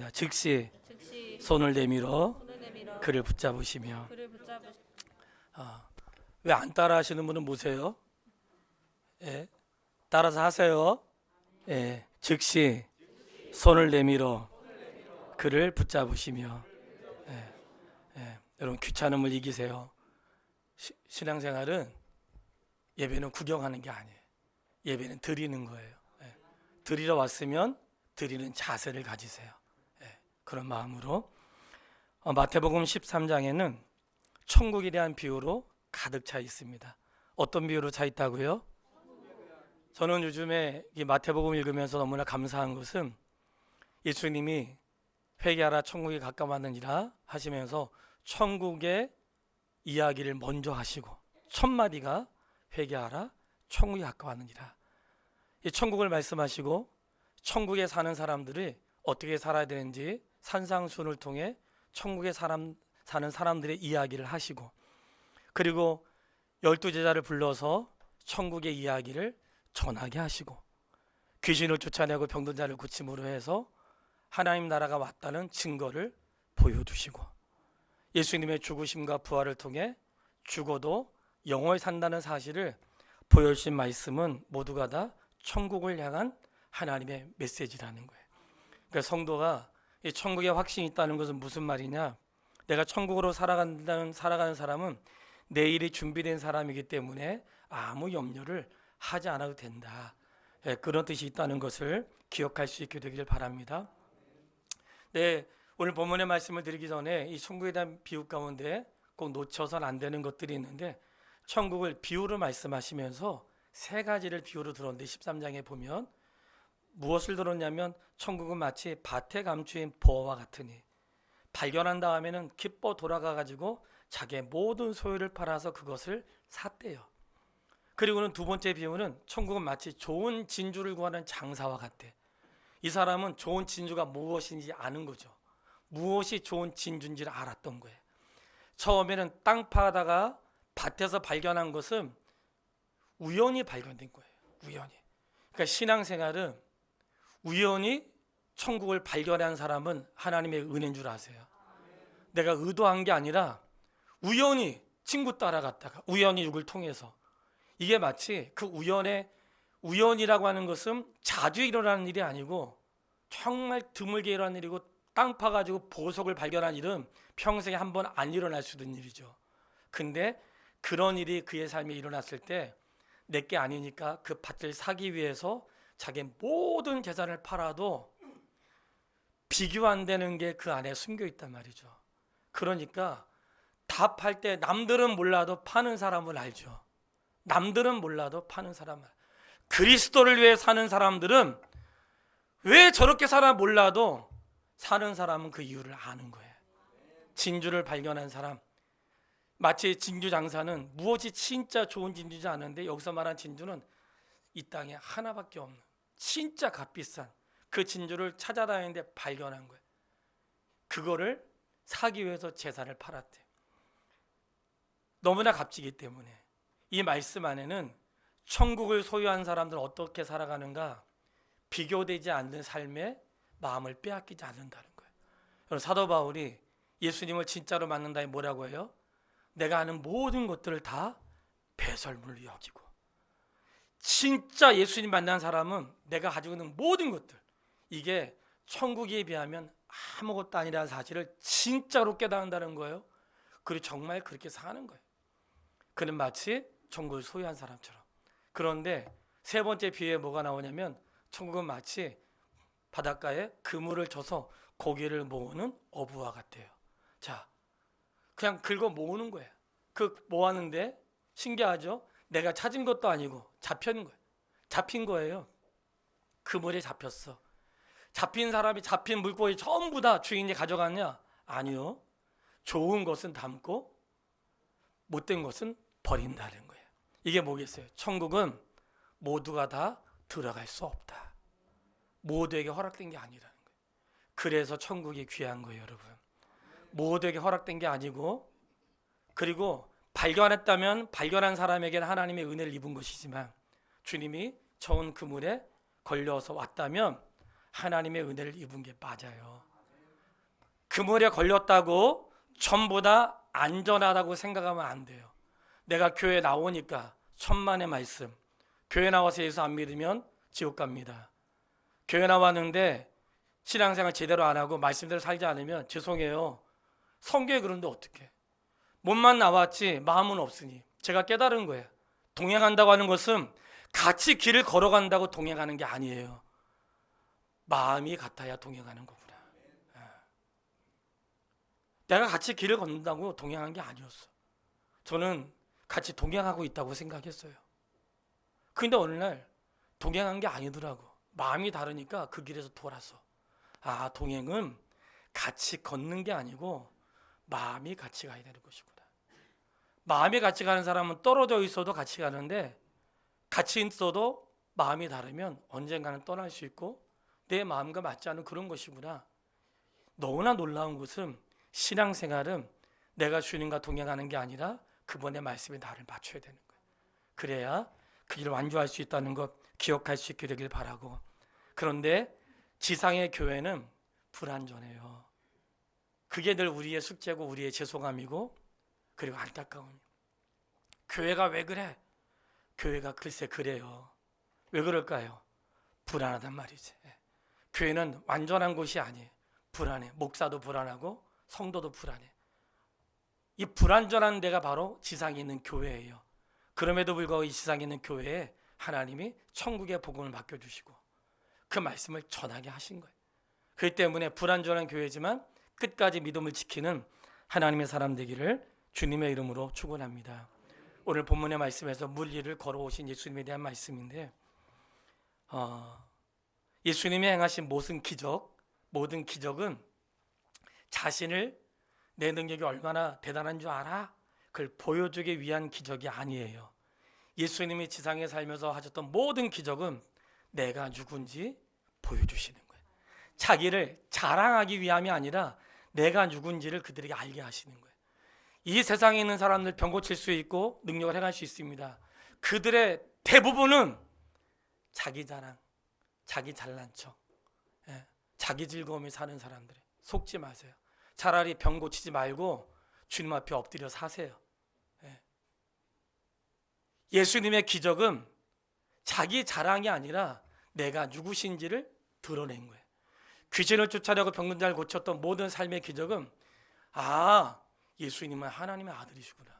시작. 즉시 즉시 손을 내밀어 손을 내밀어 그를 붙잡으시며. 그를 붙잡으시. 왜 안 따라 하시는 분은 보세요. 예. 따라서 하세요. 예. 즉시 손을 내밀어 그를 붙잡으시며. 예. 예. 여러분 귀찮음을 이기세요. 신앙생활은 예배는 구경하는 게 아니에요. 예배는 드리는 거예요. 예. 드리러 왔으면 드리는 자세를 가지세요. 예. 그런 마음으로 마태복음 13장에는 천국에 대한 비유로 가득 차 있습니다. 어떤 비유로 차 있다고요? 저는 요즘에 이 마태복음 읽으면서 너무나 감사한 것은 예수님이 회개하라 천국이 가까웠느니라 하시면서 천국의 이야기를 먼저 하시고 첫 마디가 회개하라 천국이 가까웠느니라. 이 천국을 말씀하시고 천국에 사는 사람들이 어떻게 살아야 되는지 산상수훈을 통해 천국에 사는 사람들의 이야기를 하시고, 그리고 12제자를 불러서 천국의 이야기를 전하게 하시고, 귀신을 쫓아내고 병든 자를 고침으로 해서 하나님 나라가 왔다는 증거를 보여주시고, 예수님의 죽으심과 부활을 통해 죽어도 영원히 산다는 사실을 보여주신 말씀은 모두가 다 천국을 향한 하나님의 메시지라는 거예요. 그러니까 성도가 이 천국에 확신이 있다는 것은 무슨 말이냐? 내가 천국으로 살아가는 사람은 내일이 준비된 사람이기 때문에 아무 염려를 하지 않아도 된다. 예, 그런 뜻이 있다는 것을 기억할 수 있게 되기를 바랍니다. 네, 오늘 본문의 말씀을 드리기 전에 이 천국에 대한 비유 가운데 꼭 놓쳐서는 안 되는 것들이 있는데, 천국을 비유로 말씀하시면서 세 가지를 비유로 들었는데 13장에 보면 무엇을 들었냐면 천국은 마치 밭에 감추인 보화와 같으니 발견한 다음에는 기뻐 돌아가 가지고 자기의 모든 소유를 팔아서 그것을 샀대요. 그리고는 두 번째 비유는 천국은 마치 좋은 진주를 구하는 장사와 같대. 이 사람은 좋은 진주가 무엇인지 아는 거죠. 무엇이 좋은 진주인지를 알았던 거예요. 처음에는 땅 파다가 밭에서 발견한 것은 우연히 발견된 거예요. 우연히. 그러니까 신앙생활은 우연히 천국을 발견한 사람은 하나님의 은혜인 줄 아세요. 내가 의도한 게 아니라 우연히 친구 따라갔다가 우연히 육을 통해서, 이게 마치 그 우연이라고 하는 것은 자주 일어나는 일이 아니고 정말 드물게 일어나는 일이고, 땅 파가지고 보석을 발견한 일은 평생에 한 번 안 일어날 수도 있는 일이죠. 근데 그런 일이 그의 삶에 일어났을 때 내게 아니니까 그 밭을 사기 위해서 자기 모든 재산을 팔아도 비교 안 되는 게 그 안에 숨겨 있단 말이죠. 그러니까 다 팔 때 남들은 몰라도 파는 사람은 알죠. 남들은 몰라도 파는 사람은, 그리스도를 위해 사는 사람들은 왜 저렇게 살아 몰라도 사는 사람은 그 이유를 아는 거예요. 진주를 발견한 사람, 마치 진주 장사는 무엇이 진짜 좋은 진주인지 아는데 여기서 말한 진주는 이 땅에 하나밖에 없는 진짜 값비싼 그 진주를 찾아다니는데 발견한 거예요. 그거를 사기 위해서 재산을 팔았대. 너무나 값지기 때문에 이 말씀 안에는 천국을 소유한 사람들은 어떻게 살아가는가, 비교되지 않는 삶에 마음을 빼앗기지 않는다는 거예요. 여러분, 사도 바울이 예수님을 진짜로 만난다에 뭐라고 해요? 내가 아는 모든 것들을 다 배설물로 여기고, 진짜 예수님 만난 사람은 내가 가지고 있는 모든 것들, 이게 천국에 비하면 아무것도 아니라는 사실을 진짜로 깨닫는다는 거예요. 그리고 정말 그렇게 사는 거예요. 그는 마치 천국을 소유한 사람처럼. 그런데 세 번째 비유에 뭐가 나오냐면 천국은 마치 바닷가에 그물을 쳐서 고기를 모으는 어부와 같아요. 자, 그냥 긁어 모으는 거예요. 그 모았는데 신기하죠? 내가 찾은 것도 아니고 잡힌 거예요. 잡힌 거예요. 그물에 잡혔어. 잡힌 사람이 잡힌 물고기 전부 다 주인이 가져갔냐? 아니요. 좋은 것은 담고 못된 것은 버린다는 거예요. 이게 뭐겠어요? 천국은 모두가 다 들어갈 수 없다. 모두에게 허락된 게 아니라는 거예요. 그래서 천국이 귀한 거예요, 여러분. 모두에게 허락된 게 아니고, 그리고 발견했다면 발견한 사람에게는 하나님의 은혜를 입은 것이지만, 주님이 저온 그물에 걸려서 왔다면 하나님의 은혜를 입은 게 맞아요. 그물에 걸렸다고 전부 다 안전하다고 생각하면 안 돼요. 내가 교회 나오니까 천만의 말씀. 교회 나와서 예수 안 믿으면 지옥 갑니다. 교회 나왔는데 신앙생활 제대로 안 하고 말씀대로 살지 않으면 죄송해요. 성경에 그런데 어떡해. 몸만 나왔지 마음은 없으니. 제가 깨달은 거예요. 동행한다고 하는 것은 같이 길을 걸어간다고 동행하는 게 아니에요. 마음이 같아야 동행하는 거구나. 내가 같이 길을 걷는다고 동행한 게 아니었어. 저는 같이 동행하고 있다고 생각했어요. 근데 어느 날 동행한 게 아니더라고. 마음이 다르니까 그 길에서 돌아서 동행은 같이 걷는 게 아니고 마음이 같이 가야 되는 것이구나. 마음이 같이 가는 사람은 떨어져 있어도 같이 가는데 같이 있어도 마음이 다르면 언젠가는 떠날 수 있고 내 마음과 맞지 않는 그런 것이구나. 너무나 놀라운 것은 신앙생활은 내가 주님과 동행하는 게 아니라 그분의 말씀에 나를 맞춰야 되는 거예요. 그래야 그 길을 완주할 수 있다는 것 기억할 수 있게 되길 바라고. 그런데 지상의 교회는 불완전해요. 그게 늘 우리의 숙제고 우리의 죄송함이고 그리고 안타까운. 교회가 왜 그래? 교회가 글쎄 그래요. 왜 그럴까요? 불안하단 말이지. 교회는 완전한 곳이 아니에요. 불안해. 목사도 불안하고 성도도 불안해. 이 불완전한 데가 바로 지상에 있는 교회예요. 그럼에도 불구하고 이 지상에 있는 교회에 하나님이 천국의 복음을 맡겨주시고 그 말씀을 전하게 하신 거예요. 그렇기 때문에 불완전한 교회지만 끝까지 믿음을 지키는 하나님의 사람 되기를 주님의 이름으로 축원합니다. 오늘 본문의 말씀에서 물리를 걸어오신 예수님에 대한 말씀인데 예수님이 행하신 모든 기적은 자신을 내 능력이 얼마나 대단한 줄 알아? 그걸 보여주기 위한 기적이 아니에요. 예수님이 지상에 살면서 하셨던 모든 기적은 내가 누군지 보여주시는 거예요. 자기를 자랑하기 위함이 아니라 내가 누군지를 그들에게 알게 하시는 거예요. 이 세상에 있는 사람들 병 고칠 수 있고 능력을 행할 수 있습니다. 그들의 대부분은 자기 자랑, 자기 잘난 척, 자기 즐거움에 사는 사람들이. 속지 마세요. 차라리 병 고치지 말고 주님 앞에 엎드려 사세요. 예수님의 기적은 자기 자랑이 아니라 내가 누구신지를 드러낸 거예요. 귀신을 쫓아내고 병든 자를 고쳤던 모든 삶의 기적은 예수님은 하나님의 아들이시구나.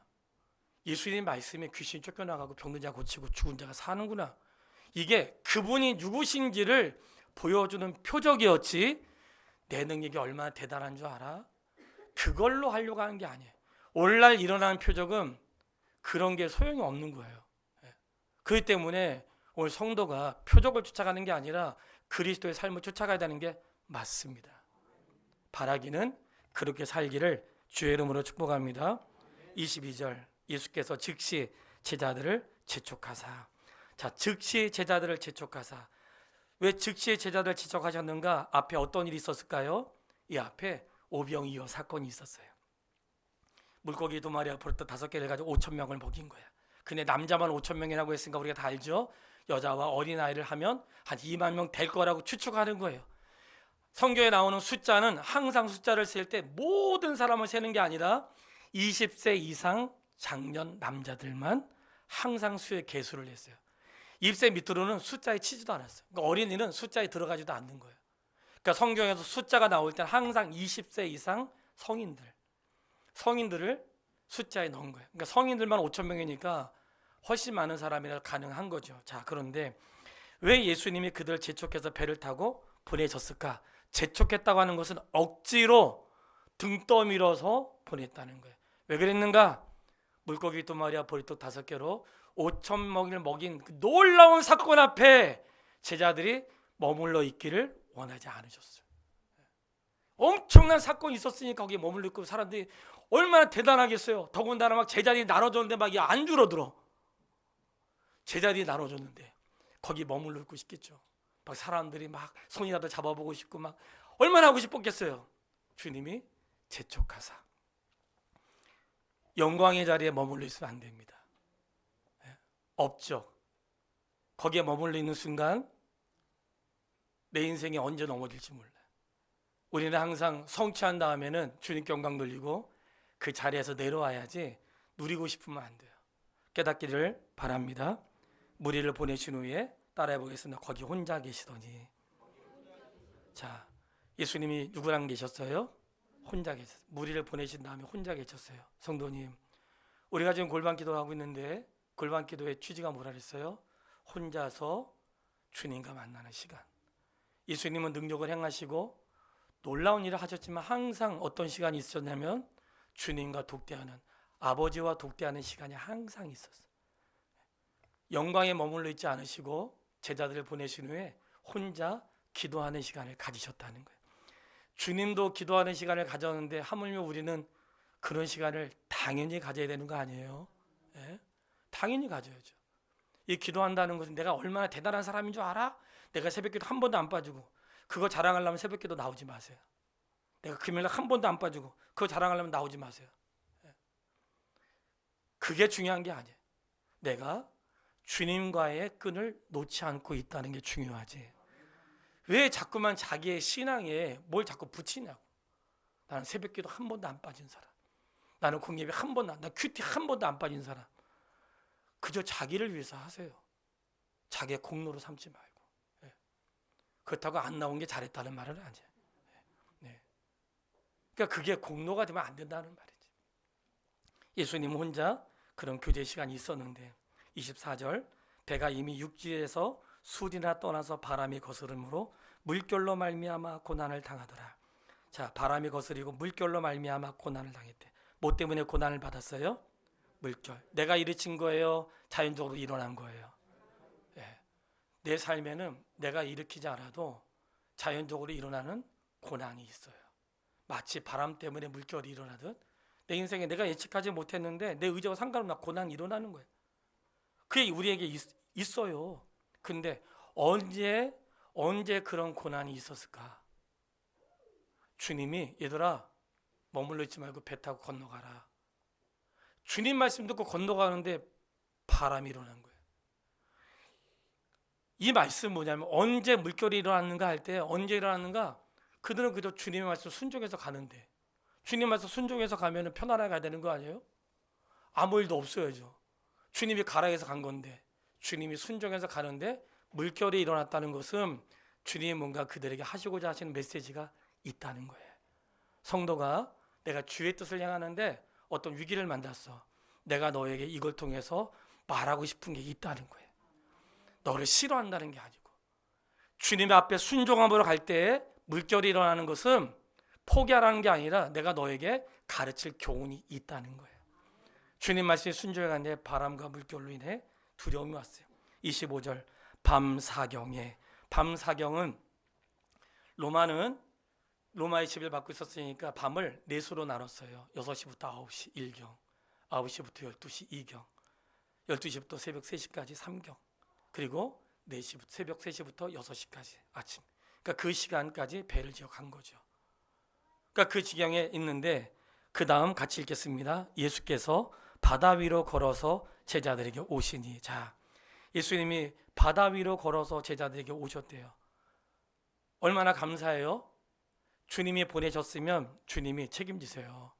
예수님 말씀에 귀신이 쫓겨나가고 병든 자 고치고 죽은 자가 사는구나. 이게 그분이 누구신지를 보여주는 표적이었지 내 능력이 얼마나 대단한 줄 알아? 그걸로 하려고 하는 게 아니에요. 오늘날 일어나는 표적은 그런 게 소용이 없는 거예요. 그렇기 때문에 오늘 성도가 표적을 쫓아가는 게 아니라 그리스도의 삶을 쫓아가야 되는 게 맞습니다. 바라기는 그렇게 살기를 주의 이름으로 축복합니다. 22절 예수께서 즉시 제자들을 재촉하사. 자, 즉시 제자들을 재촉하사. 왜 즉시 제자들을 재촉하셨는가? 앞에 어떤 일이 있었을까요? 이 앞에 오병이어 사건이 있었어요. 물고기 2마리와 보리떡 5개를 가지고 5,000명을 먹인 거야. 근데 남자만 5,000명이라고 했으니까 우리가 다 알죠? 여자와 어린아이를 하면 한 2만 명 될 거라고 추측하는 거예요. 성경에 나오는 숫자는 항상 숫자를 셀 때 모든 사람을 세는 게 아니라 20세 이상 장년 남자들만 항상 수의 개수를 했어요. 20세 밑으로는 숫자에 치지도 않았어요. 그러니까 어린이는 숫자에 들어가지도 않는 거예요. 그러니까 성경에서 숫자가 나올 때는 항상 20세 이상 성인들을 숫자에 넣은 거예요. 그러니까 성인들만 5,000명이니까 훨씬 많은 사람이라 가능한 거죠. 자, 그런데 왜 예수님이 그들을 재촉해서 배를 타고 보내셨을까? 재촉했다고 하는 것은 억지로 등 떠밀어서 보냈다는 거예요. 왜 그랬는가? 물고기 2마리와 보리떡 5개로 5,000명을 먹인 그 놀라운 사건 앞에 제자들이 머물러 있기를 원하지 않으셨어요. 엄청난 사건이 있었으니까 거기에 머물러 있고 사람들이 얼마나 대단하겠어요. 더군다나 막 제자들이 나눠줬는데 막 안 줄어들어. 제자들이 나눠줬는데 거기 머물러 있고 싶겠죠. 막 사람들이 막 손이라도 잡아보고 싶고 막 얼마나 하고 싶었겠어요. 주님이 재촉하사. 영광의 자리에 머물러 있으면 안 됩니다. 업적. 거기에 머물러 있는 순간 내 인생이 언제 넘어질지 몰라요. 우리는 항상 성취한 다음에는 주님께 영광 돌리고 그 자리에서 내려와야지 누리고 싶으면 안 돼요. 깨닫기를 바랍니다. 무리를 보내신 후에 따라해 보겠습니다. 거기 혼자 계시더니. 자, 예수님이 누구랑 계셨어요? 혼자 계셨어요. 무리를 보내신 다음에 혼자 계셨어요. 성도님, 우리가 지금 골반 기도하고 있는데 골반 기도의 취지가 뭐라 그랬어요? 혼자서 주님과 만나는 시간. 예수님은 능력을 행하시고 놀라운 일을 하셨지만 항상 어떤 시간이 있었냐면 주님과 독대하는, 아버지와 독대하는 시간이 항상 있었어요. 영광에 머물러 있지 않으시고 제자들을 보내신 후에 혼자 기도하는 시간을 가지셨다는 거예요. 주님도 기도하는 시간을 가졌는데 하물며 우리는 그런 시간을 당연히 가져야 되는 거 아니에요? 예? 당연히 가져야죠. 이 기도한다는 것은 내가 얼마나 대단한 사람인 줄 알아? 내가 새벽기도 한 번도 안 빠지고 그거 자랑하려면 새벽기도 나오지 마세요. 내가 금요일날 한 번도 안 빠지고 그거 자랑하려면 나오지 마세요. 예. 그게 중요한 게 아니에요. 내가 주님과의 끈을 놓지 않고 있다는 게 중요하지. 왜 자꾸만 자기의 신앙에 뭘 자꾸 붙이냐고. 나는 새벽기도 한 번도 안 빠진 사람, 나는 공예배 한 번도 나 큐티 한 번도 안 빠진 사람. 그저 자기를 위해서 하세요. 자기의 공로로 삼지 말고. 예. 그렇다고 안 나온 게 잘했다는 말은 아니에요. 네. 그러니까 그게 공로가 되면 안 된다는 말이지. 예수님 혼자 그런 교제 시간이 있었는데 24절, 배가 이미 육지에서 술이나 떠나서 바람이 거스름으로 물결로 말미암아 고난을 당하더라. 자, 바람이 거스리고 물결로 말미암아 고난을 당했대. 뭐 때문에 고난을 받았어요? 물결. 내가 일으킨 거예요? 자연적으로 일어난 거예요? 예. 내 삶에는 내가 일으키지 않아도 자연적으로 일어나는 고난이 있어요. 마치 바람 때문에 물결이 일어나듯 내 인생에 내가 예측하지 못했는데 내 의지와 상관없나 고난이 일어나는 거예요. 그게 우리에게 있어요. 근데 언제 그런 고난이 있었을까? 주님이 얘들아 머물러 있지 말고 배 타고 건너가라. 주님 말씀 듣고 건너가는데 바람이 일어난 거예요. 이 말씀은 뭐냐면 언제 물결이 일어났는가 할 때 언제 일어났는가? 그들은 그저 주님의 말씀 순종해서 가는데 주님 말씀 순종해서 가면 편안하게 가야 되는 거 아니에요? 아무 일도 없어야죠. 주님이 가라 해서 간 건데 주님이 순종해서 가는데 물결이 일어났다는 것은 주님이 뭔가 그들에게 하시고자 하시는 메시지가 있다는 거예요. 성도가 내가 주의 뜻을 향하는데 어떤 위기를 만났어. 내가 너에게 이걸 통해서 말하고 싶은 게 있다는 거예요. 너를 싫어한다는 게 아니고 주님 앞에 순종함으로 갈 때에 물결이 일어나는 것은 포기하라는 게 아니라 내가 너에게 가르칠 교훈이 있다는 거예요. 주님 말씀에 순종해 갔는데 바람과 물결로 인해 두려움이 왔어요. 25절, 밤사경에. 밤사경은 로마의 지배를 받고 있었으니까 밤을 4수로 나눴어요. 6시부터 9시 1경, 9시부터 12시 2경, 12시부터 새벽 3시까지 3경, 그리고 4시부터 새벽 3시부터 6시까지 아침. 그러니까 그 시간까지 배를 지어 간 거죠. 그러니까 그 지경에 있는데 그 다음 같이 읽겠습니다. 예수께서 바다 위로 걸어서 제자들에게 오시니. 자, 예수님이 바다 위로 걸어서 제자들에게 오셨대요. 얼마나 감사해요? 주님이 보내셨으면 주님이 책임지세요.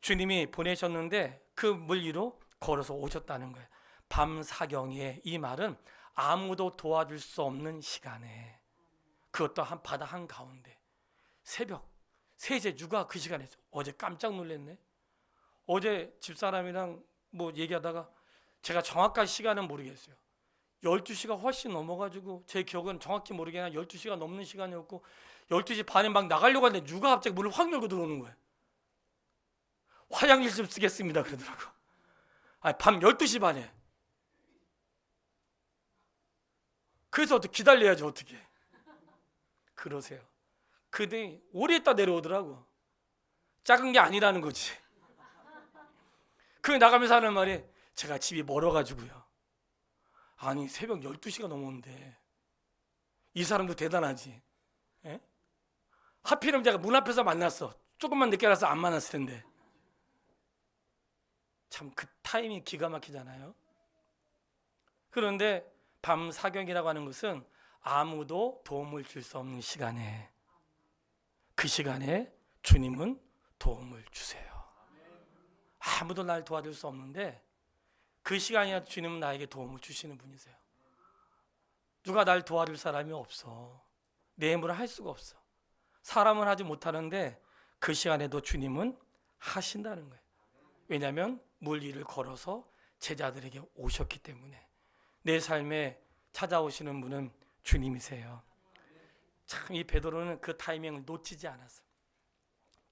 주님이 보내셨는데 그 물 위로 걸어서 오셨다는 거예요. 밤사경에. 이 말은 아무도 도와줄 수 없는 시간에, 그것도 바다 한가운데 새벽 세제 누가 그 시간에 했어? 어제 깜짝 놀랐네. 어제 집사람이랑 뭐 얘기하다가 제가 정확한 시간은 모르겠어요. 12시가 훨씬 넘어가지고 제 기억은 정확히 모르겠나 12시가 넘는 시간이었고 12시 반에 막 나가려고 하는데 누가 갑자기 문을 확 열고 들어오는 거예요. 화장실 좀 쓰겠습니다 그러더라고. 아니, 밤 12시 반에. 그래서 어떻게 기다려야지 어떻게. 그러세요. 그들이 오래 있다 내려오더라고. 작은 게 아니라는 거지. 그 나가면서 하는 말이 제가 집이 멀어가지고요. 아니 새벽 12시가 넘었는데 이 사람도 대단하지. 예? 하필이면 제가 문 앞에서 만났어. 조금만 늦게 가서 안 만났을 텐데. 참 그 타이밍이 기가 막히잖아요. 그런데 밤사경이라고 하는 것은 아무도 도움을 줄 수 없는 시간에 그 시간에 주님은 도움을 주세요. 아무도 날 도와줄 수 없는데 그 시간이야 주님은 나에게 도움을 주시는 분이세요. 누가 날 도와줄 사람이 없어. 내 힘으로 할 수가 없어. 사람은 하지 못하는데 그 시간에도 주님은 하신다는 거예요. 왜냐하면 물 위를 걸어서 제자들에게 오셨기 때문에. 내 삶에 찾아오시는 분은 주님이세요. 참 이 베드로는 그 타이밍을 놓치지 않았어요.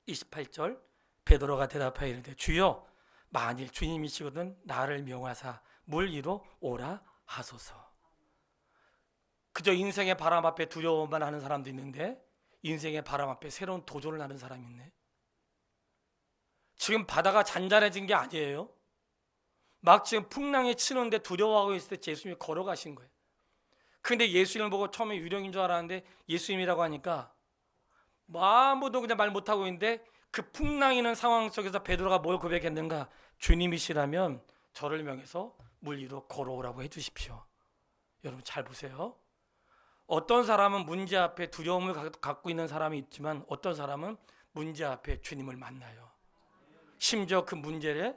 28절 베드로가 대답하여 이르되 주여 만일 주님이시거든 나를 명하사 물 위로 오라 하소서. 그저 인생의 바람 앞에 두려워만 하는 사람도 있는데 인생의 바람 앞에 새로운 도전을 하는 사람이 있네. 지금 바다가 잔잔해진 게 아니에요. 막 지금 풍랑이 치는데 두려워하고 있을 때 예수님이 걸어가신 거예요. 근데 예수님을 보고 처음에 유령인 줄 알았는데 예수님이라고 하니까 아무도 그냥 말 못하고 있는데 그 풍랑이는 상황 속에서 베드로가 뭘 고백했는가? 주님이시라면 저를 명해서 물 위로 걸어오라고 해주십시오. 여러분 잘 보세요. 어떤 사람은 문제 앞에 두려움을 갖고 있는 사람이 있지만 어떤 사람은 문제 앞에 주님을 만나요. 심지어 그 문제를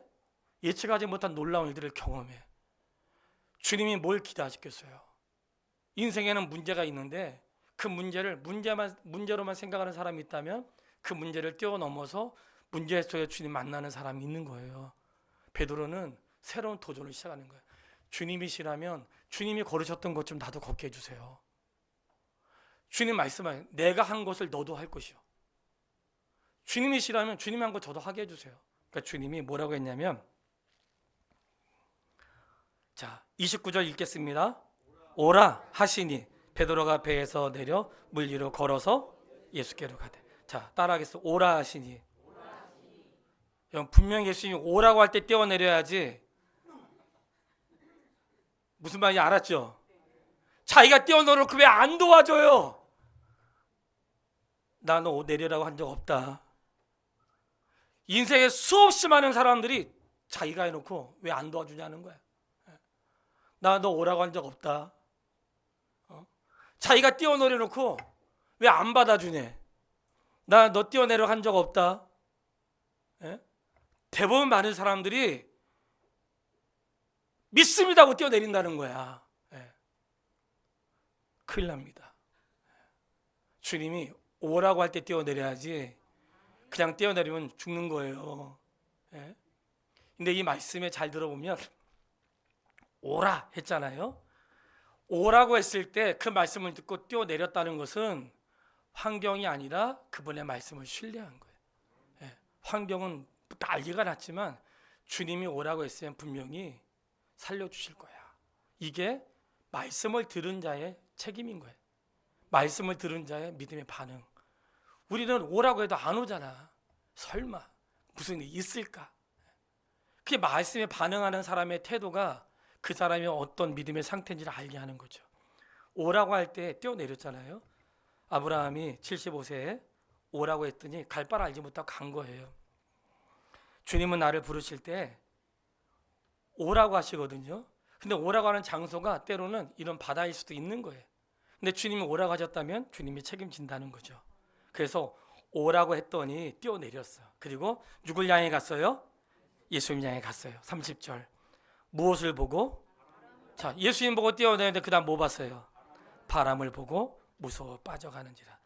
예측하지 못한 놀라운 일들을 경험해. 주님이 뭘 기대하시겠어요? 인생에는 문제가 있는데 그 문제를 문제로만 생각하는 사람이 있다면 그 문제를 뛰어넘어서 문제 속에 주님 만나는 사람이 있는 거예요. 베드로는 새로운 도전을 시작하는 거예요. 주님이시라면 주님이 걸으셨던 것 좀 나도 걷게 해주세요. 주님 말씀하세요. 내가 한 것을 너도 할 것이요. 주님이시라면 주님이 한 거 저도 하게 해주세요. 그러니까 주님이 뭐라고 했냐면 자 29절 읽겠습니다. 오라 하시니 베드로가 배에서 내려 물 위로 걸어서 예수께로 가되. 자 따라하겠습니다. 오라 하시니. 분명히 예수님이 오라고 할 때 뛰어내려야지. 무슨 말인지 알았죠? 자기가 뛰어내려놓고 왜 안 도와줘요? 나 너 내려라고 한 적 없다. 인생에 수없이 많은 사람들이 자기가 해놓고 왜 안 도와주냐는 거야. 나 너 오라고 한 적 없다. 자기가 뛰어내려놓고 왜 안 받아주냐. 나 너 뛰어내려 한 적 없다. 대부분 많은 사람들이 믿습니다고 뛰어내린다는 거야. 큰일 납니다. 주님이 오라고 할 때 뛰어내려야지 그냥 뛰어내리면 죽는 거예요. 근데 이 말씀에 잘 들어보면 오라 했잖아요. 오라고 했을 때 그 말씀을 듣고 뛰어내렸다는 것은 환경이 아니라 그분의 말씀을 신뢰한 거예요. 환경은 난리가 났지만 주님이 오라고 했으면 분명히 살려주실 거야. 이게 말씀을 들은 자의 책임인 거예요. 말씀을 들은 자의 믿음의 반응. 우리는 오라고 해도 안 오잖아. 설마 무슨 일이 있을까? 그게 말씀에 반응하는 사람의 태도가 그 사람이 어떤 믿음의 상태인지를 알게 하는 거죠. 오라고 할 때 뛰어내렸잖아요. 아브라함이 75세에 오라고 했더니 갈 바를 알지 못하고 간 거예요. 주님은 나를 부르실 때 오라고 하시거든요. 근데 오라고 하는 장소가 때로는 이런 바다일 수도 있는 거예요. 근데 주님이 오라고 하셨다면 주님이 책임진다는 거죠. 그래서 오라고 했더니 뛰어내렸어요. 그리고 누굴 향해 갔어요? 예수님 향해 갔어요. 30절 무엇을 보고? 자, 예수님 보고 뛰어내는데 그 다음 뭐 봤어요? 바람을 보고 무서워 빠져가는지라.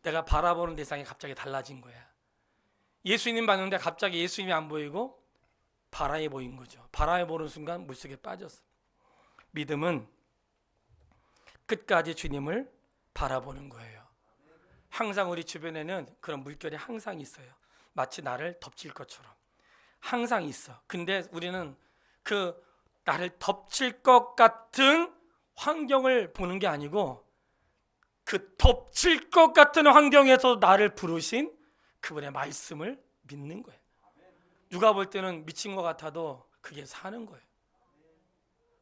내가 바라보는 대상이 갑자기 달라진 거야. 예수님 봤는데 갑자기 예수님이 안 보이고 바람이 보인 거죠. 바람이 보는 순간 물속에 빠졌어. 믿음은 끝까지 주님을 바라보는 거예요. 항상 우리 주변에는 그런 물결이 항상 있어요. 마치 나를 덮칠 것처럼 항상 있어. 근데 우리는 그 나를 덮칠 것 같은 환경을 보는 게 아니고 그 덮칠 것 같은 환경에서 나를 부르신 그분의 말씀을 믿는 거예요. 누가 볼 때는 미친 것 같아도 그게 사는 거예요.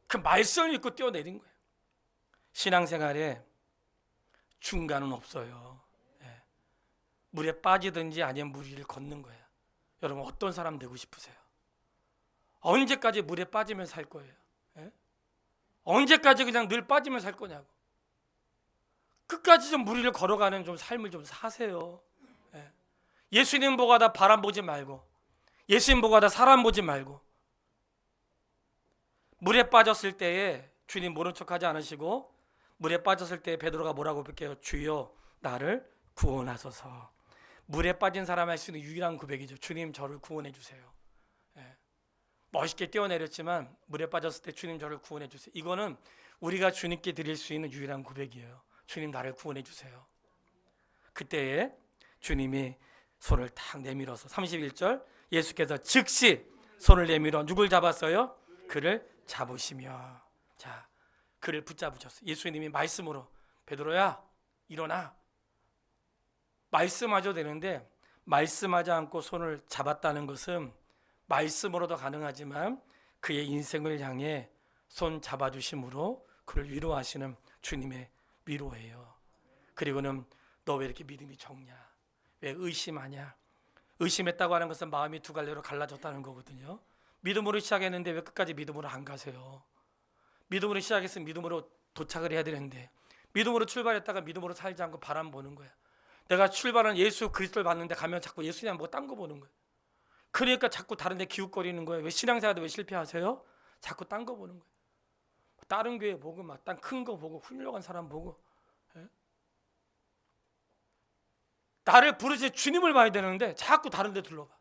그 말씀을 믿고 뛰어내린 거예요. 신앙생활에 중간은 없어요. 물에 빠지든지 아니면 물 위를 걷는 거예요. 여러분 어떤 사람 되고 싶으세요? 언제까지 물에 빠지면 살 거예요? 언제까지 그냥 늘 빠지면 살 거냐고. 끝까지 좀 물 위를 걸어가는 좀 삶을 좀 사세요. 예수님 보고 하다 바람 보지 말고, 예수님 보고 하다 사람 보지 말고, 물에 빠졌을 때에 주님 모른 척하지 않으시고, 물에 빠졌을 때 베드로가 뭐라고 볼게요? 주여 나를 구원하소서. 물에 빠진 사람이 할 수 있는 유일한 고백이죠. 주님 저를 구원해 주세요. 예. 멋있게 뛰어내렸지만 물에 빠졌을 때 주님 저를 구원해 주세요. 이거는 우리가 주님께 드릴 수 있는 유일한 고백이에요. 주님 나를 구원해 주세요. 그때에 주님이 손을 탁 내밀어서 31절 예수께서 즉시 손을 내밀어 누굴 잡았어요? 그를 잡으시며, 자, 그를 붙잡으셨어요. 예수님이 말씀으로 베드로야 일어나, 말씀하셔도 되는데 말씀하지 않고 손을 잡았다는 것은 말씀으로도 가능하지만 그의 인생을 향해 손 잡아주심으로 그를 위로하시는 주님의 위로예요. 그리고는 너 왜 이렇게 믿음이 적냐? 왜 의심하냐? 의심했다고 하는 것은 마음이 두 갈래로 갈라졌다는 거거든요. 믿음으로 시작했는데 왜 끝까지 믿음으로 안 가세요? 믿음으로 시작했으면 믿음으로 도착을 해야 되는데 믿음으로 출발했다가 믿음으로 살지 않고 바람 보는 거야. 내가 출발은 예수 그리스도를 봤는데 가면 자꾸 예수님 보고 딴 거 보는 거야. 그러니까 자꾸 다른 데 기웃거리는 거예요. 왜 신앙생활도 왜 실패하세요? 자꾸 딴 거 보는 거예요. 다른 교회 보고 막 딴 큰 거 보고 훌륭한 사람 보고. 예? 나를 부르시 주님을 봐야 되는데 자꾸 다른 데 둘러봐.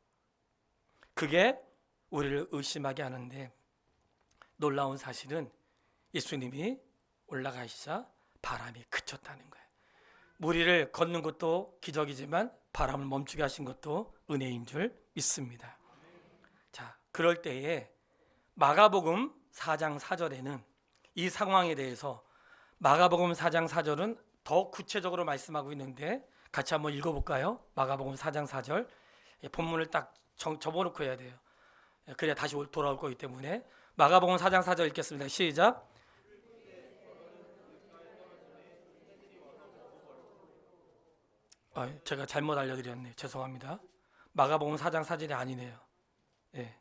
그게 우리를 의심하게 하는데, 놀라운 사실은 예수님이 올라가시자 바람이 그쳤다는 거예요. 무리를 걷는 것도 기적이지만 바람을 멈추게 하신 것도 은혜인 줄 믿습니다. 자, 그럴 때에 마가복음 4장 4절에는 이 상황에 대해서 마가복음 4장 4절은 더 구체적으로 말씀하고 있는데 같이 한번 읽어볼까요? 마가복음 4장 4절 본문을 딱 접어놓고 해야 돼요. 그래야 다시 돌아올 거기 때문에 마가복음 4장 4절 읽겠습니다. 시작. 제가 잘못 알려드렸네요. 죄송합니다. 마가복음 4장 4절이 아니네요. 예.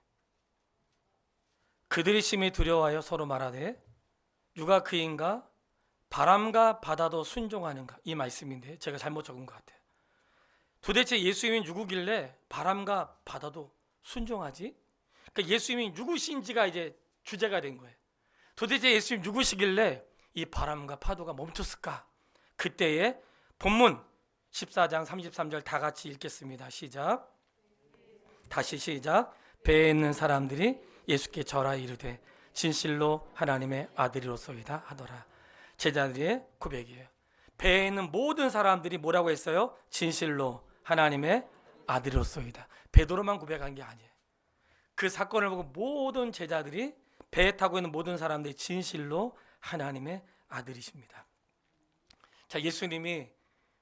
그들이 심히 두려워하여 서로 말하되 누가 그인가? 바람과 바다도 순종하는가? 이 말씀인데 제가 잘못 적은 것 같아요. 도대체 예수님이 누구길래 바람과 바다도 순종하지? 그러니까 예수님이 누구신지가 이제 주제가 된 거예요. 도대체 예수님 누구시길래 이 바람과 파도가 멈췄을까? 그때에 본문 14장 33절 다 같이 읽겠습니다. 시작. 다시 시작. 배에 있는 사람들이 예수께 절하 이르되 진실로 하나님의 아들이로소이다 하더라. 제자들의 고백이에요. 배에 있는 모든 사람들이 뭐라고 했어요? 진실로 하나님의 아들이로소이다. 베드로만 고백한 게 아니에요. 그 사건을 보고 모든 제자들이, 배에 타고 있는 모든 사람들이 진실로 하나님의 아들이십니다. 자, 예수님이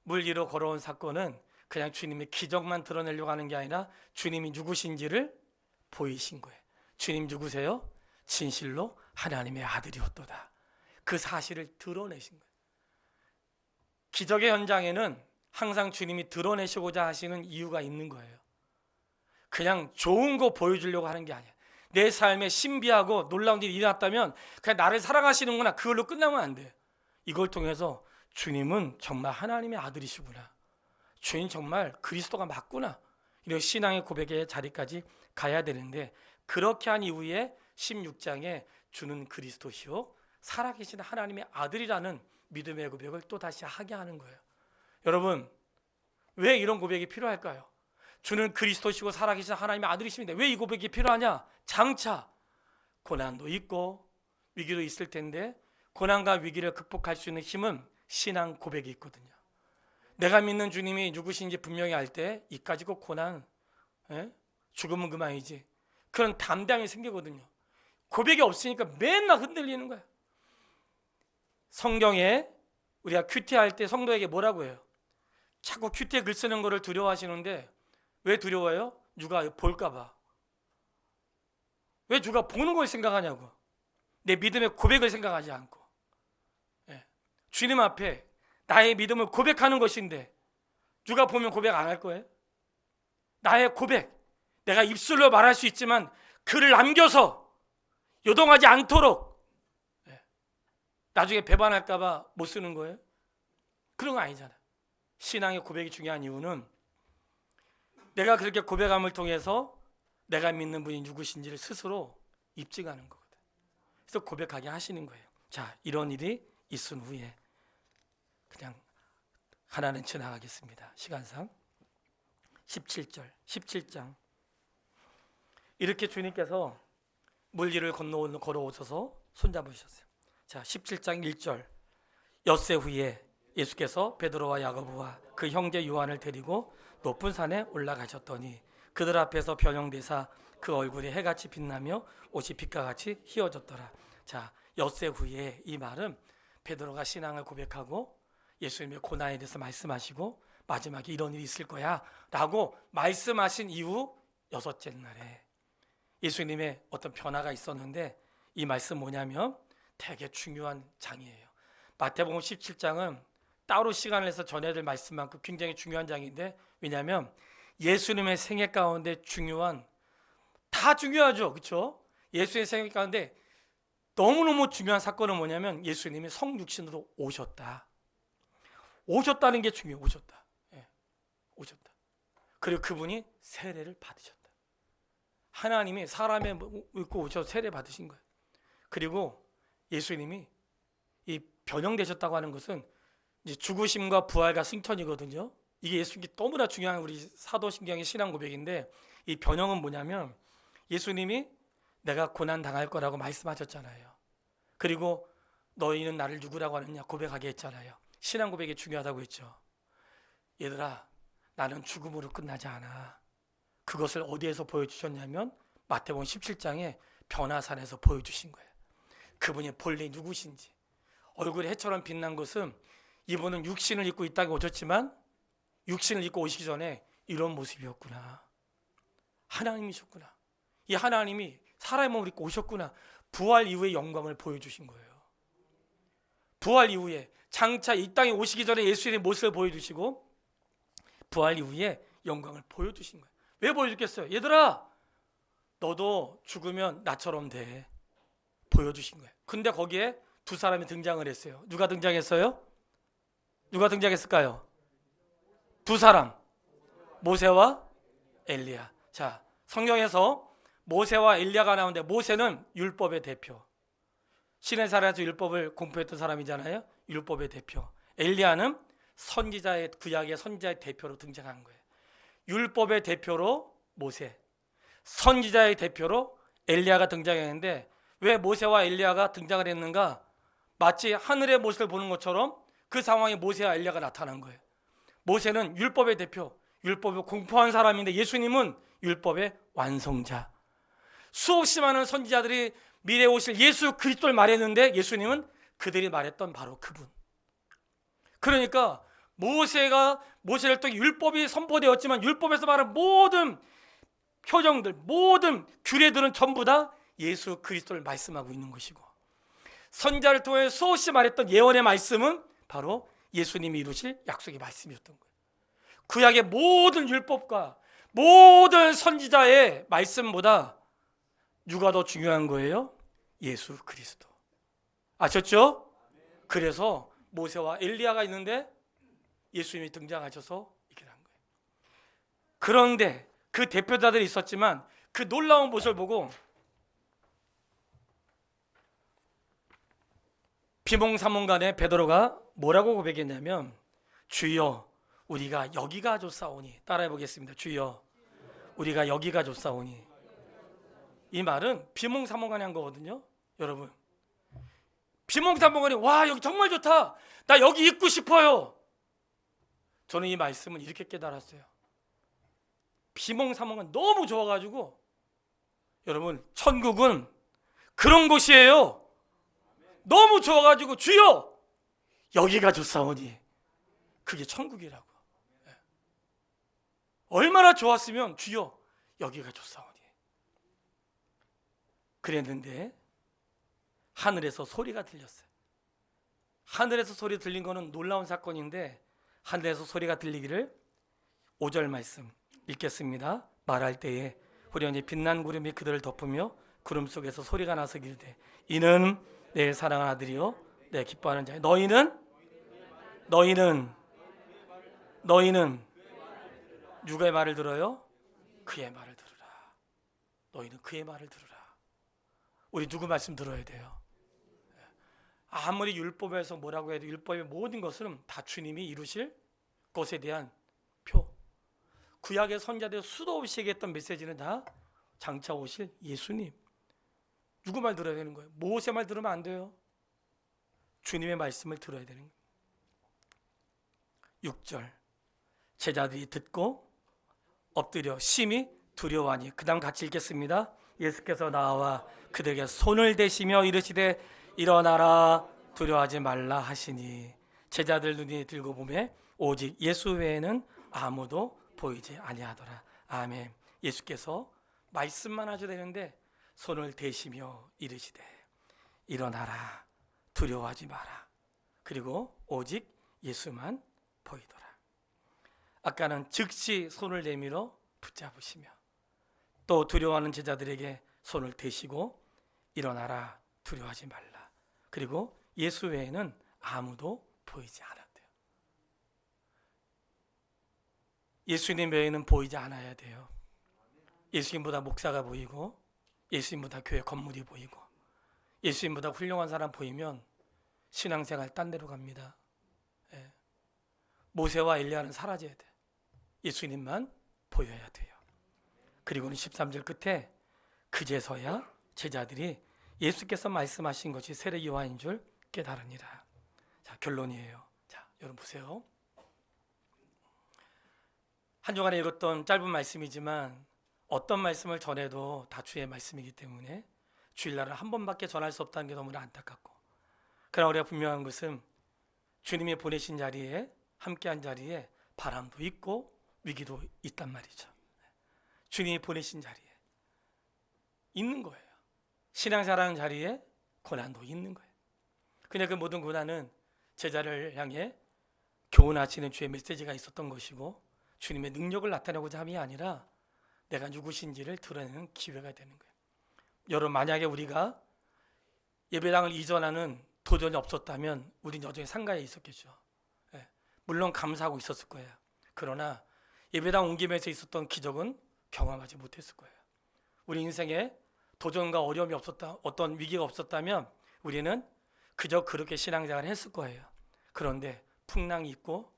물 위로 걸어온 사건은 그냥 주님의 기적만 드러내려고 하는 게 아니라 주님이 누구신지를 보이신 거예요. 주님 누구세요? 진실로 하나님의 아들이었도다. 그 사실을 드러내신 거예요. 기적의 현장에는 항상 주님이 드러내시고자 하시는 이유가 있는 거예요. 그냥 좋은 거 보여주려고 하는 게 아니야. 내 삶에 신비하고 놀라운 일이 일어났다면 그냥 나를 사랑하시는구나, 그걸로 끝나면 안 돼요. 이걸 통해서 주님은 정말 하나님의 아들이시구나, 주님 정말 그리스도가 맞구나, 이런 신앙의 고백의 자리까지 가야 되는데, 그렇게 한 이후에 16장에 주는 그리스도시요 살아계신 하나님의 아들이라는 믿음의 고백을 또 다시 하게 하는 거예요. 여러분, 왜 이런 고백이 필요할까요? 주는 그리스도시고 살아계신 하나님의 아들이십니다. 왜 이 고백이 필요하냐? 장차 고난도 있고 위기도 있을 텐데 고난과 위기를 극복할 수 있는 힘은 신앙 고백이 있거든요. 내가 믿는 주님이 누구신지 분명히 알 때 이까지고 고난, 죽으면 그만이지, 그런 담대함이 생기거든요. 고백이 없으니까 맨날 흔들리는 거야. 성경에 우리가 큐티할 때 성도에게 뭐라고 해요? 자꾸 큐티에 글 쓰는 거를 두려워하시는데 왜 두려워요? 누가 볼까 봐. 왜 누가 보는 걸 생각하냐고. 내 믿음의 고백을 생각하지 않고. 주님 앞에 나의 믿음을 고백하는 것인데 누가 보면 고백 안 할 거예요? 나의 고백, 내가 입술로 말할 수 있지만 글을 남겨서 요동하지 않도록 나중에 배반할까 봐 못 쓰는 거예요? 그런 거 아니잖아. 신앙의 고백이 중요한 이유는 내가 그렇게 고백함을 통해서 내가 믿는 분이 누구신지를 스스로 입증하는 거거든. 그래서 고백하게 하시는 거예요. 자, 이런 일이 있은 후에 그냥 하나는 지나가겠습니다. 시간상 17절 17장 이렇게 주님께서 물길을 걸어오셔서 손잡으셨어요. 자, 17장 1절 엿새 후에 예수께서 베드로와 야고보와 그 형제 요한을 데리고 높은 산에 올라가셨더니 그들 앞에서 변형되사 그 얼굴이 해같이 빛나며 옷이 빛과 같이 휘어졌더라. 자, 엿새 후에 이 말은 베드로가 신앙을 고백하고 예수님의 고난에 대해서 말씀하시고 마지막에 이런 일이 있을 거야 라고 말씀하신 이후 여섯째 날에 예수님의 어떤 변화가 있었는데 이 말씀 뭐냐면 되게 중요한 장이에요. 마태복음 17장은 따로 시간을 내서 전해야 될 말씀만큼 굉장히 중요한 장인데, 왜냐하면 예수님의 생애 가운데 중요한, 다 중요하죠, 그렇죠? 예수님의 생애 가운데 너무너무 중요한 사건은 뭐냐면 예수님이 성육신으로 오셨다는 게 중요해요. 오셨다. 예, 오셨다. 그리고 그분이 세례를 받으셨다. 하나님이 사람의 믿고 오셔서 세례 받으신 거예요. 그리고 예수님이 이 변형되셨다고 하는 것은 이제 죽으심과 부활과 승천이거든요. 이게 예수님께 너무나 중요한 우리 사도신경의 신앙 고백인데, 이 변형은 뭐냐면 예수님이 내가 고난 당할 거라고 말씀하셨잖아요. 그리고 너희는 나를 누구라고 하느냐 고백하게 했잖아요. 신앙 고백이 중요하다고 했죠. 얘들아, 나는 죽음으로 끝나지 않아. 그것을 어디에서 보여주셨냐면 마태복음 17장에 변화산에서 보여주신 거예요. 그분이 본래 누구신지. 얼굴이 해처럼 빛난 것은 이분은 육신을 입고 이 땅에 오셨지만 육신을 입고 오시기 전에 이런 모습이었구나. 하나님이셨구나. 이 하나님이 사람의 몸을 입고 오셨구나. 부활 이후의 영광을 보여주신 거예요. 부활 이후에 장차 이 땅에 오시기 전에 예수님의 모습을 보여주시고 부활 이후에 영광을 보여주신 거예요. 왜 보여줬겠어요? 얘들아, 너도 죽으면 나처럼 돼. 보여주신 거예요. 근데 거기에 두 사람이 등장을 했어요. 누가 등장했어요? 누가 등장했을까요? 두 사람, 모세와 엘리야. 자, 성경에서 모세와 엘리야가 나오는데 모세는 율법의 대표, 시내산에서 율법을 공표했던 사람이잖아요. 율법의 대표. 엘리야는 선지자의, 구약의 선지자의 대표로 등장한 거예요. 율법의 대표로 모세, 선지자의 대표로 엘리야가 등장했는데 왜 모세와 엘리야가 등장을 했는가? 마치 하늘의 모습을 보는 것처럼 그 상황에 모세와 엘리야가 나타난 거예요. 모세는 율법의 대표, 율법을 공포한 사람인데 예수님은 율법의 완성자. 수없이 많은 선지자들이 미래에 오실 예수 그리스도를 말했는데 예수님은 그들이 말했던 바로 그분. 그러니까 모세를 통해 율법이 선포되었지만 율법에서 말하는 모든 표정들, 모든 규례들은 전부 다 예수 그리스도를 말씀하고 있는 것이고, 선지자를 통해 수없이 말했던 예언의 말씀은 바로 예수님이 이루실 약속의 말씀이었던 거예요. 구약의 모든 율법과 모든 선지자의 말씀보다 누가 더 중요한 거예요? 예수 그리스도. 아셨죠? 그래서 모세와 엘리야가 있는데 예수님이 등장하셔서 이렇게 한 거예요. 그런데 그 대표자들이 있었지만 그 놀라운 모습을 보고 비몽사몽간에 베드로가 뭐라고 고백했냐면, 주여 우리가 여기가 좋사오니. 따라해 보겠습니다. 주여 우리가 여기가 좋사오니. 이 말은 비몽사몽간에 한 거거든요. 여러분, 비몽사몽간에 와 여기 정말 좋다, 나 여기 있고 싶어요. 저는 이 말씀을 이렇게 깨달았어요. 비몽사몽간 너무 좋아가지고, 여러분 천국은 그런 곳이에요. 너무 좋아가지고 주여 여기가 좋사오니. 그게 천국이라고. 얼마나 좋았으면 주여 여기가 좋사오니 그랬는데 하늘에서 소리가 들렸어요. 하늘에서 소리 들린 거는 놀라운 사건인데, 하늘에서 소리가 들리기를 5절 말씀 읽겠습니다. 말할 때에 후련히 빛난 구름이 그들을 덮으며 구름 속에서 소리가 나서 이르되 이는 내 사랑하는 아들이요 내 기뻐하는 자요. 너희는 누구의 말을 들어요? 그의 말을 들으라. 너희는 그의 말을 들으라. 우리 누구 말씀 들어야 돼요? 아무리 율법에서 뭐라고 해도 율법의 모든 것은 다 주님이 이루실 것에 대한 표. 구약의 선자들 수도 없이 얘기했던 메시지는 다 장차 오실 예수님. 누구 말 들어야 되는 거예요? 모세 말 들으면 안 돼요. 주님의 말씀을 들어야 되는 거예요. 6절 제자들이 듣고 엎드려 심히 두려워하니, 그 다음 같이 읽겠습니다. 예수께서 나와 그들에게 손을 대시며 이르시되 일어나라 두려워하지 말라 하시니, 제자들 눈이 들고 보매 오직 예수 외에는 아무도 보이지 아니하더라. 아멘. 예수께서 말씀만 하셔도 되는데 손을 대시며 이르시되 일어나라 두려워하지 마라. 그리고 오직 예수만 보이더라. 아까는 즉시 손을 내밀어 붙잡으시며, 또 두려워하는 제자들에게 손을 대시고 일어나라 두려워하지 말라. 그리고 예수 외에는 아무도 보이지 않았대요. 예수님 외에는 보이지 않아야 돼요. 예수님보다 목사가 보이고, 예수님보다 교회 건물이 보이고, 예수님보다 훌륭한 사람 보이면 신앙생활 딴 데로 갑니다. 예. 모세와 엘리야는 사라져야 돼. 예수님만 보여야 돼요. 그리고는 13절 끝에 그제서야 제자들이 예수께서 말씀하신 것이 세례 요한인 줄 깨달으니라. 자, 결론이에요. 자, 여러분 보세요. 한 주간에 읽었던 짧은 말씀이지만 어떤 말씀을 전해도 다 주의 말씀이기 때문에 주일날을 한 번밖에 전할 수 없다는 게 너무나 안타깝고, 그러나 우리가 분명한 것은 주님이 보내신 자리에, 함께한 자리에 바람도 있고 위기도 있단 말이죠. 주님이 보내신 자리에 있는 거예요. 신앙생활하는 자리에 고난도 있는 거예요. 그냥 그 모든 고난은 제자를 향해 교훈하시는 주의 메시지가 있었던 것이고, 주님의 능력을 나타내고자 함이 아니라 내가 누구신지를 드러내는 기회가 되는 거예요. 여러분, 만약에 우리가 예배당을 이전하는 도전이 없었다면 우리는 여전히 상가에 있었겠죠. 예, 물론 감사하고 있었을 거예요. 그러나 예배당 옮기면서 있었던 기적은 경험하지 못했을 거예요. 우리 인생에 도전과 어려움이 없었다, 어떤 위기가 없었다면 우리는 그저 그렇게 신앙생활을 했을 거예요. 그런데 풍랑이 있고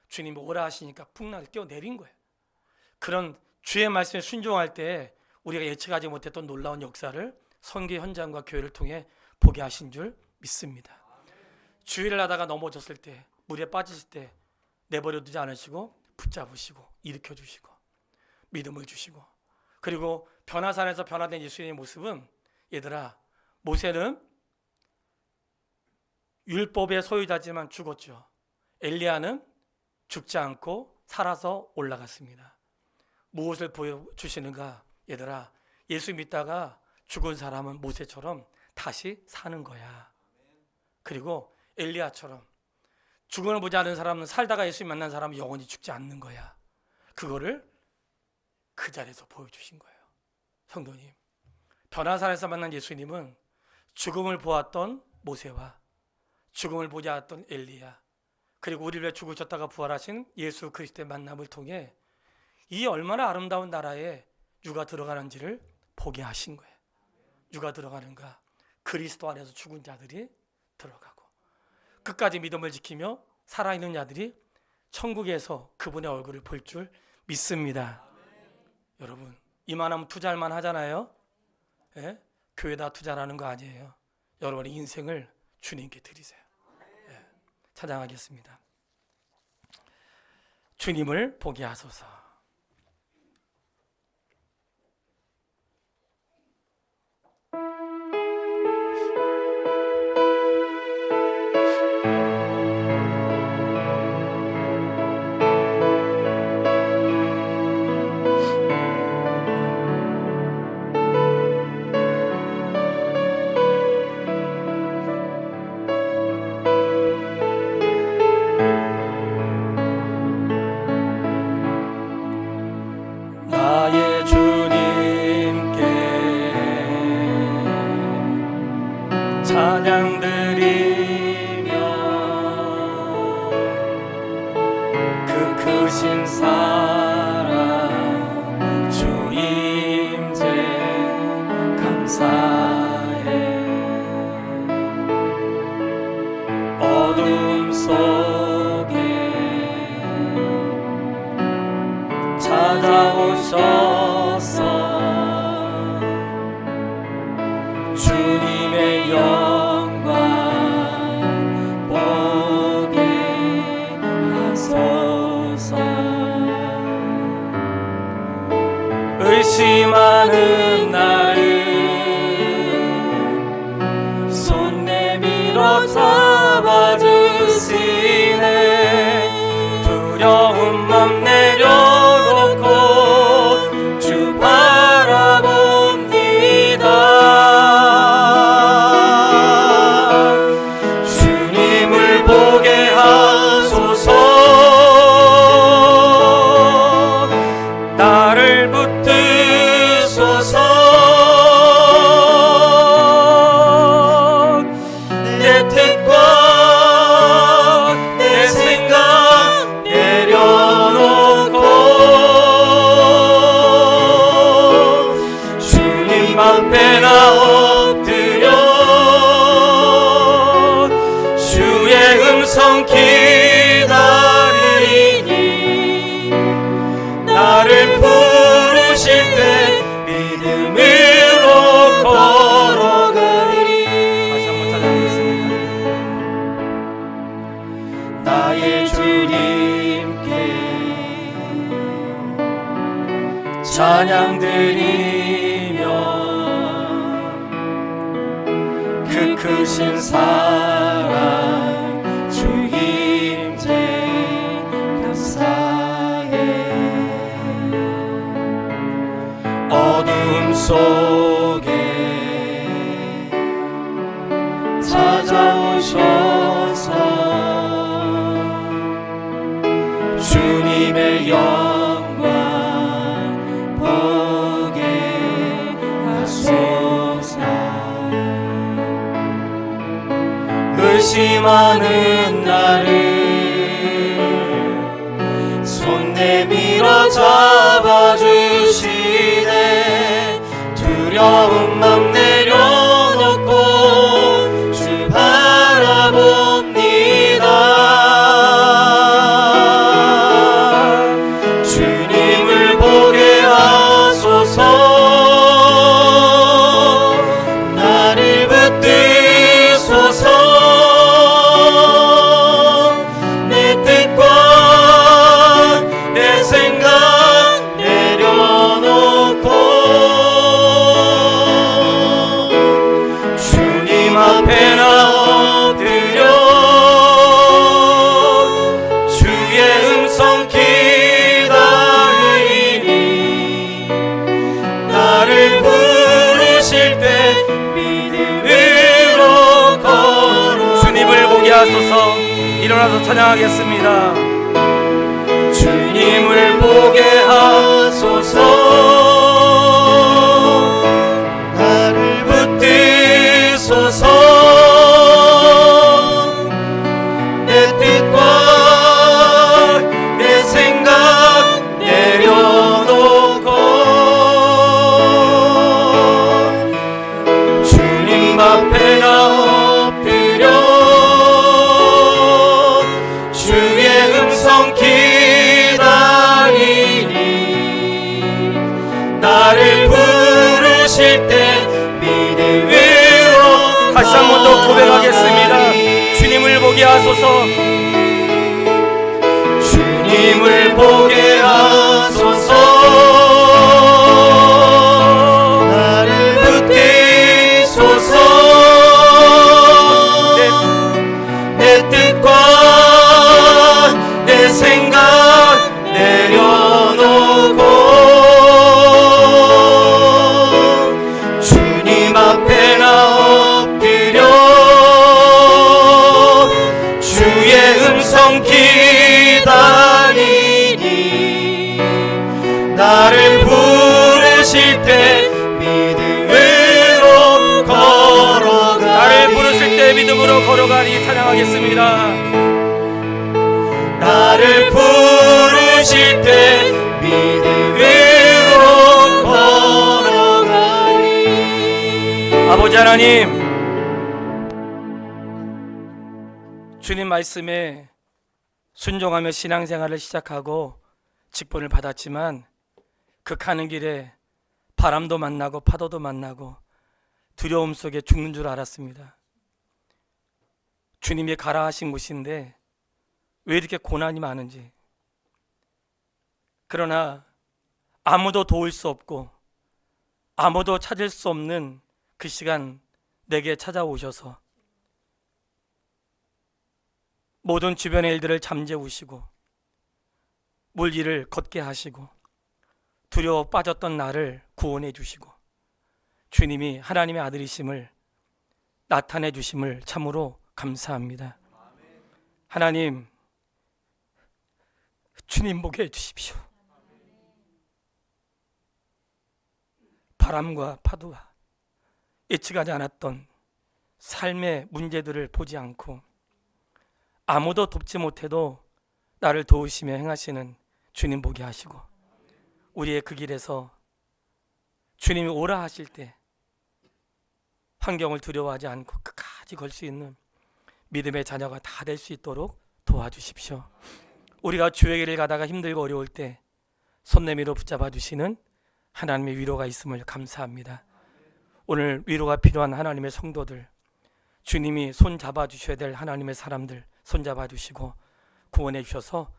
주님이 오라 하시니까 풍랑을 뛰어내린 거예요. 그런 주의 말씀에 순종할 때 우리가 예측하지 못했던 놀라운 역사를 선교 현장과 교회를 통해 보게 하신 줄 믿습니다. 주의를 하다가 넘어졌을 때, 물에 빠졌을 때 내버려 두지 않으시고 붙잡으시고 일으켜 주시고 믿음을 주시고, 그리고 변화산에서 변화된 예수님의 모습은, 얘들아, 모세는 율법의 소유자지만 죽었죠. 엘리야는 죽지 않고 살아서 올라갔습니다. 무엇을 보여주시는가? 얘들아, 예수 믿다가 죽은 사람은 모세처럼 다시 사는 거야. 그리고 엘리야처럼 죽음을 보지 않은 사람은, 살다가 예수 만난 사람은 영원히 죽지 않는 거야. 그거를 그 자리에서 보여주신 거예요. 성도님, 변화산에서 만난 예수님은 죽음을 보았던 모세와 죽음을 보지 않았던 엘리야, 그리고 우리를 위해 죽으셨다가 부활하신 예수 그리스도의 만남을 통해 이 얼마나 아름다운 나라에 누가 들어가는지를 보게 하신 거예요. 누가 들어가는가? 그리스도 안에서 죽은 자들이 들어가고, 끝까지 믿음을 지키며 살아있는 자들이 천국에서 그분의 얼굴을 볼 줄 믿습니다. 여러분, 이만하면 투자할 만 하잖아요. 예? 교회다 투자라는 거 아니에요. 여러분의 인생을 주님께 드리세요. 예. 찬양하겠습니다. 주님을 보게 하소서. 나의 주님께 찬양 드리며 그 크신 사랑 찾아오셔서 주님의 영광 보게 하소서. 의심하는 나를 손 내밀어 잡아주시네. 두려운 맘 내려놓고 주 바라봅니다. 주님을 보게 하소서. 나를 붙드소서. 내 뜻과 내 생각 내려놓고 주님 앞에 나 엎드려 주의 음성 기다리니 나를 부르실 때 믿음으로 걸어가리. 다시 한번 찾아보겠습니다. 나의 주님께 찬양 드리며 그 크신 사랑 주 임재 감사해. 어둠 속에 찾아오셔서 주님의 영광 보게 하소서. 의심하는 나를 손 내밀어 잡아주시네. 두려운 맘 내려놓고 주 바라봅니다. 주님을 보게 하소서. 나를 붙드소서. 내 뜻과 내 생각 내려놓고 주님 앞에 나 엎드려 주의 음성 기다리니 나를 부르실 때 믿음으로 걸어. 주님을 보게 하소서. 일어나서 찬양하겠습니다. 주님을 보게 하소서. 나를 붙드소서. 내 뜻과 내 생각 내려놓고 주님 앞에 나 엎드려 주의 음성 기다리니 나를 부르실 때 믿음으로. 다시 한 번 더 고백하겠습니다. 주님을 보게 하소서. 주님을 보게 하소서. 나를 붙드소서. 내 뜻과 내 생각 내려놓고 주님 앞에 나 엎드려 주의 음성 기다리니 나를 부르실 때 믿음으로 걸어가. 나를 부르실 때 믿음으로 걸어가니 찬양하겠습니다. 나를 부르실 때 믿음으로 걸어가니. 아버지 하나님, 주님 말씀에 순종하며 신앙생활을 시작하고 직분을 받았지만 그 가는 길에 바람도 만나고 파도도 만나고 두려움 속에 죽는 줄 알았습니다. 주님이 가라 하신 곳인데 왜 이렇게 고난이 많은지. 그러나 아무도 도울 수 없고 아무도 찾을 수 없는 그 시간 내게 찾아오셔서 모든 주변의 일들을 잠재우시고 물 위를 걷게 하시고 두려워 빠졌던 나를 구원해 주시고 주님이 하나님의 아들이심을 나타내 주심을 참으로 감사합니다. 하나님, 주님 보게 해 주십시오. 바람과 파도와 예측하지 않았던 삶의 문제들을 보지 않고 아무도 돕지 못해도 나를 도우시며 행하시는 주님 보게 하시고 우리의 그 길에서 주님이 오라 하실 때 환경을 두려워하지 않고 끝까지 걸 수 있는 믿음의 자녀가 다 될 수 있도록 도와주십시오. 우리가 주의 길을 가다가 힘들고 어려울 때 손 내밀어 붙잡아 주시는 하나님의 위로가 있음을 감사합니다. 오늘 위로가 필요한 하나님의 성도들, 주님이 손 잡아 주셔야 될 하나님의 사람들 손 잡아 주시고 구원해 주셔서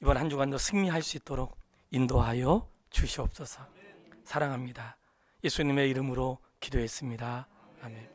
이번 한 주간도 승리할 수 있도록 인도하여 주시옵소서. 사랑합니다. 예수님의 이름으로 기도했습니다. 아멘.